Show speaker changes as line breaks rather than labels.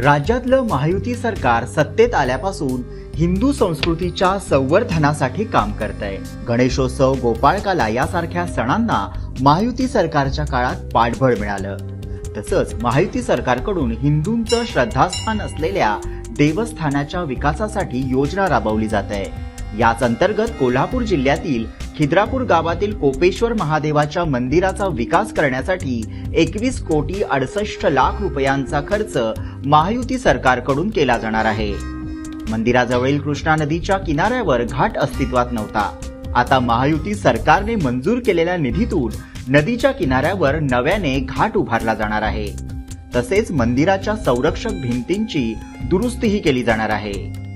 राज्यातलं महायुती सरकार सत्तेत आल्यापासून हिंदू संस्कृतीच्या संवर्धनासाठी काम करतंय। गणेशोत्सव, गोपाळकाला यासारख्या सणांना महायुती सरकारच्या काळात पाठबळ मिळालं। तसंच महायुती सरकारकडून हिंदूंचं श्रद्धास्थान असलेल्या देवस्थानाच्या विकासासाठी योजना राबवली जाते। याच अंतर्गत कोल्हापूर जिल्ह्यातील खिद्रापूर गावातील कोपेश्वर महादेवाच्या मंदिराचा विकास करण्यासाठी 21 कोटी 68 लाख रुपयांचा खर्च महायुती सरकारकडून केला जाणार आहे। मंदिराजवळील कृष्णा नदीच्या किनाऱ्यावर घाट अस्तित्वात नव्हता। आता महायुती सरकारने मंजूर केलेल्या निधीतून नदीच्या किनाऱ्यावर नव्याने घाट उभारला जाणार आहे। तसेच मंदिराच्या संरक्षक भिंतींची दुरुस्तीही केली जाणार आहे।